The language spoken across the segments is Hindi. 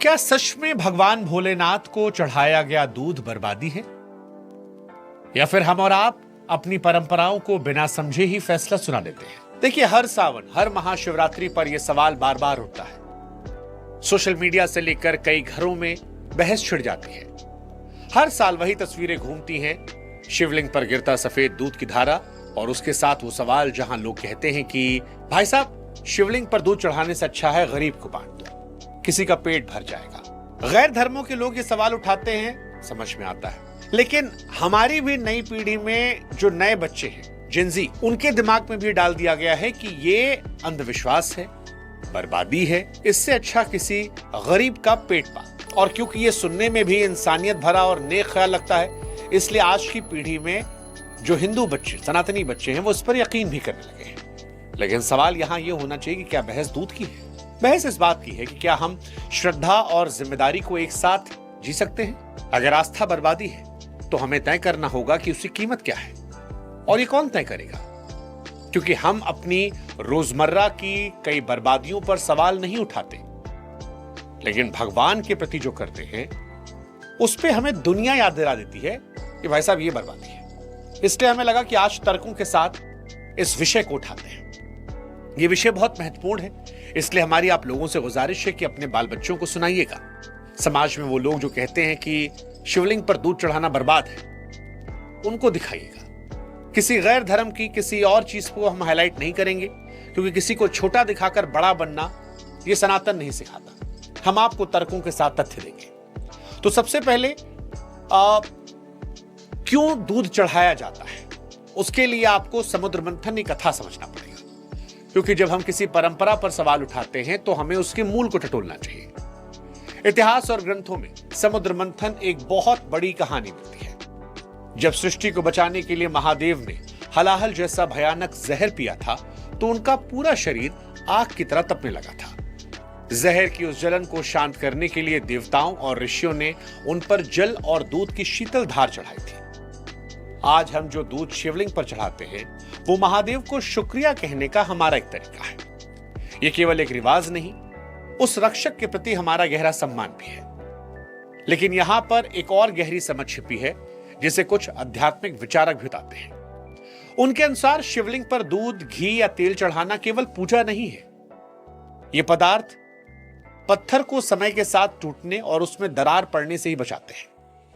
क्या सच में भगवान भोलेनाथ को चढ़ाया गया दूध बर्बादी है, या फिर हम और आप अपनी परंपराओं को बिना समझे ही फैसला सुना देते हैं? देखिए, हर सावन, हर महाशिवरात्रि पर यह सवाल बार बार उठता है। सोशल मीडिया से लेकर कई घरों में बहस छिड़ जाती है। हर साल वही तस्वीरें घूमती हैं, शिवलिंग पर गिरता सफेद दूध की धारा और उसके साथ वो सवाल जहां लोग कहते हैं कि भाई साहब, शिवलिंग पर दूध चढ़ाने से अच्छा है गरीब को बांट दो, किसी का पेट भर जाएगा। गैर धर्मों के लोग ये सवाल उठाते हैं, समझ में आता है, लेकिन हमारी भी नई पीढ़ी में जो नए बच्चे हैं, जिनजी, उनके दिमाग में भी डाल दिया गया है कि ये अंधविश्वास है, बर्बादी है, इससे अच्छा किसी गरीब का पेट पाल। और क्योंकि ये सुनने में भी इंसानियत भरा और नेक ख्याल लगता है, इसलिए आज की पीढ़ी में जो हिंदू बच्चे, सनातनी बच्चे हैं, वो इस पर यकीन भी करने लगे हैं। लेकिन सवाल यहां ये होना चाहिए कि क्या बहस दूध की है? बहस इस बात की है कि क्या हम श्रद्धा और जिम्मेदारी को एक साथ जी सकते हैं? अगर आस्था बर्बादी है तो हमें तय करना होगा कि उसकी कीमत क्या है, और ये कौन तय करेगा? क्योंकि हम अपनी रोजमर्रा की कई बर्बादियों पर सवाल नहीं उठाते, लेकिन भगवान के प्रति जो करते हैं उस पे हमें दुनिया याद दिला देती है कि भाई साहब ये बर्बादी है। इसलिए हमें लगा कि आज तर्कों के साथ इस विषय को उठाते हैं। ये विषय बहुत महत्वपूर्ण है, इसलिए हमारी आप लोगों से गुजारिश है कि अपने बाल बच्चों को सुनाइएगा। समाज में वो लोग जो कहते हैं कि शिवलिंग पर दूध चढ़ाना बर्बाद है, उनको दिखाइएगा। किसी गैर धर्म की किसी और चीज को हम हाईलाइट नहीं करेंगे, क्योंकि किसी को छोटा दिखाकर बड़ा बनना ये सनातन नहीं सिखाता। हम आपको तर्कों के साथ तथ्य देंगे। तो सबसे पहले क्यों दूध चढ़ाया जाता है, उसके लिए आपको समुद्र मंथन की कथा समझना पड़ेगा। क्योंकि जब हम किसी परंपरा पर सवाल उठाते हैं तो हमें उसके मूल को टटोलना चाहिए। इतिहास और ग्रंथों में समुद्र मंथन एक बहुत बड़ी कहानी मिलती है। जब सृष्टि को बचाने के लिए महादेव ने हलाहल जैसा भयानक जहर पिया था, तो उनका पूरा शरीर आग की तरह तपने लगा था। जहर की उस जलन को शांत करने के लिए देवताओं और ऋषियों ने उन पर जल और दूध की शीतल धार चढ़ाई थी। आज हम जो दूध शिवलिंग पर चढ़ाते हैं, वो महादेव को शुक्रिया कहने का हमारा एक तरीका है। ये केवल एक रिवाज नहीं, उस रक्षक के प्रति हमारा गहरा सम्मान भी है। लेकिन यहां पर एक और गहरी समझ छिपी है, जिसे कुछ आध्यात्मिक विचारक भी बताते हैं। उनके अनुसार शिवलिंग पर दूध, घी या तेल चढ़ाना केवल पूजा नहीं है। ये पदार्थ पत्थर को समय के साथ टूटने और उसमें दरार पड़ने से ही बचाते हैं।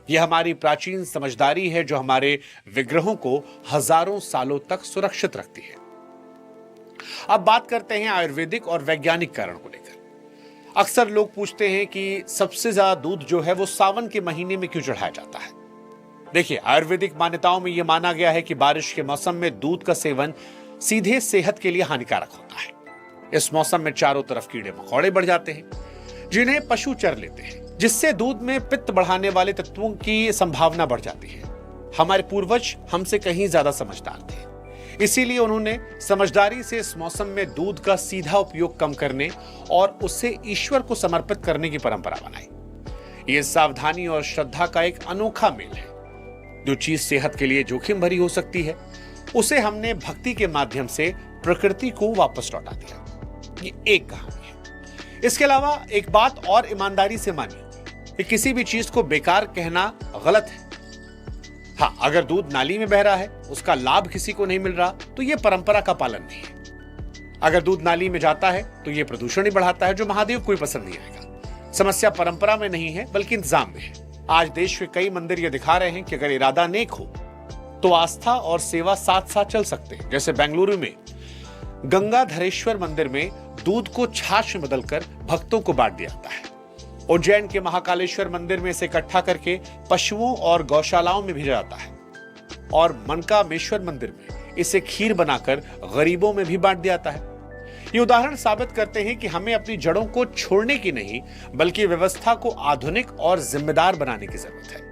यह हमारी प्राचीन समझदारी है जो हमारे विग्रहों को हजारों सालों तक सुरक्षित रखती है। अब बात करते हैं आयुर्वेदिक और वैज्ञानिक कारण को लेकर। अक्सर लोग पूछते हैं कि सबसे ज्यादा दूध जो है वो सावन के महीने में क्यों चढ़ाया जाता है। देखिए, आयुर्वेदिक मान्यताओं में यह माना गया है कि बारिश के मौसम में दूध का सेवन सीधे सेहत के लिए हानिकारक होता है। इस मौसम में चारों तरफ कीड़े मकोड़े बढ़ जाते हैं, जिन्हें पशु चर लेते हैं, जिससे दूध में पित्त बढ़ाने वाले तत्वों की संभावना बढ़ जाती है। हमारे पूर्वज हमसे कहीं ज्यादा समझदार थे, इसीलिए उन्होंने समझदारी से इस मौसम में दूध का सीधा उपयोग कम करने और उसे ईश्वर को समर्पित करने की परंपरा बनाई। यह सावधानी और श्रद्धा का एक अनोखा मेल है। जो चीज सेहत के लिए जोखिम भरी हो सकती है, उसे हमने भक्ति के माध्यम से प्रकृति को वापस लौटा दिया। ये एक कहानी है। इसके अलावा एक बात और ईमानदारी से मानिए कि किसी भी चीज को बेकार कहना गलत है। हाँ, अगर दूध नाली में बह रहा है, उसका लाभ किसी को नहीं मिल रहा, तो यह परंपरा का पालन नहीं है। अगर दूध नाली में जाता है तो यह प्रदूषण ही बढ़ाता है, जो महादेव को ही पसंद नहीं आएगा। समस्या परंपरा में नहीं है, बल्कि इंतजाम में है। आज देश के कई मंदिर यह दिखा रहे हैं कि अगर इरादा नेक हो तो आस्था और सेवा साथ साथ चल सकते हैं। जैसे बेंगलुरु में गंगाधरेश्वर मंदिर में दूध को छाछ में बदलकर भक्तों को बांट दिया जाता है। उज्जैन के महाकालेश्वर मंदिर में इसे इकट्ठा करके पशुओं और गौशालाओं में भेजा जाता है, और मनकामेश्वर मंदिर में इसे खीर बनाकर गरीबों में भी बांट दिया जाता है। ये उदाहरण साबित करते हैं कि हमें अपनी जड़ों को छोड़ने की नहीं, बल्कि व्यवस्था को आधुनिक और जिम्मेदार बनाने की जरूरत है।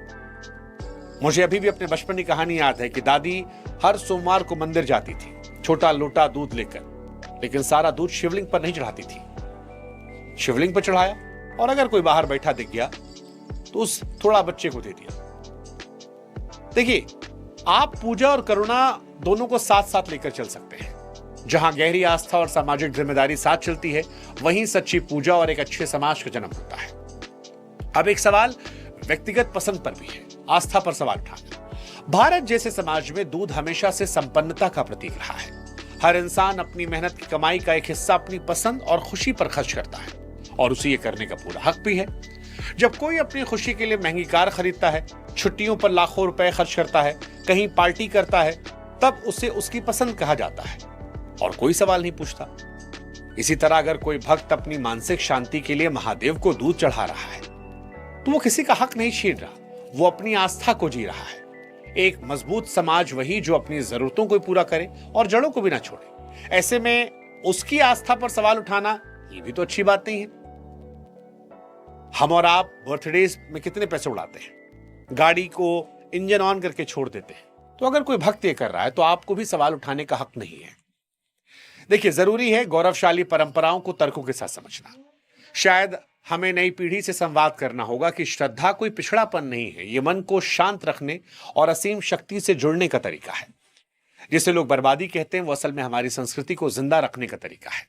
मुझे अभी भी अपने बचपन की कहानी याद है कि दादी हर सोमवार को मंदिर जाती थी, छोटा लोटा दूध लेकर, लेकिन सारा दूध शिवलिंग पर नहीं चढ़ाती थी। शिवलिंग पर चढ़ाया, और अगर कोई बाहर बैठा दिख गया तो उस थोड़ा बच्चे को दे दिया। देखिए, आप पूजा और करुणा दोनों को साथ साथ लेकर चल सकते हैं। जहां गहरी आस्था और सामाजिक जिम्मेदारी साथ चलती है, वहीं सच्ची पूजा और एक अच्छे समाज का जन्म होता है। अब एक सवाल व्यक्तिगत पसंद पर भी है, आस्था पर सवाल उठाना। भारत जैसे समाज में दूध हमेशा से संपन्नता का प्रतीक रहा है। हर इंसान अपनी मेहनत की कमाई का एक हिस्सा अपनी पसंद और खुशी पर खर्च करता है और उसे ये करने का पूरा हक भी है। जब कोई अपनी खुशी के लिए महंगी कार खरीदता है, छुट्टियों पर लाखों रुपए खर्च करता है, कहीं पार्टी करता है, तब उसे उसकी पसंद कहा जाता है और कोई सवाल नहीं पूछता। इसी तरह अगर कोई भक्त अपनी मानसिक शांति के लिए महादेव को दूध चढ़ा रहा है, तो वो किसी का हक नहीं छीन रहा, वो अपनी आस्था को जी रहा है। एक मजबूत समाज वही जो अपनी जरूरतों को पूरा करे और जड़ों को भी ना छोड़े। ऐसे में उसकी आस्था पर सवाल उठाना ये भी तो अच्छी बात नहीं है। हम और आप बर्थडेज में कितने पैसे उड़ाते हैं, गाड़ी को इंजन ऑन करके छोड़ देते हैं। तो अगर कोई भक्त ये कर रहा है तो आपको भी सवाल उठाने का हक नहीं है। देखिए, जरूरी है गौरवशाली परंपराओं को तर्कों के साथ समझना। शायद हमें नई पीढ़ी से संवाद करना होगा कि श्रद्धा कोई पिछड़ापन नहीं है, ये मन को शांत रखने और असीम शक्ति से जुड़ने का तरीका है। जिसे लोग बर्बादी कहते हैं, वो असल में हमारी संस्कृति को जिंदा रखने का तरीका है।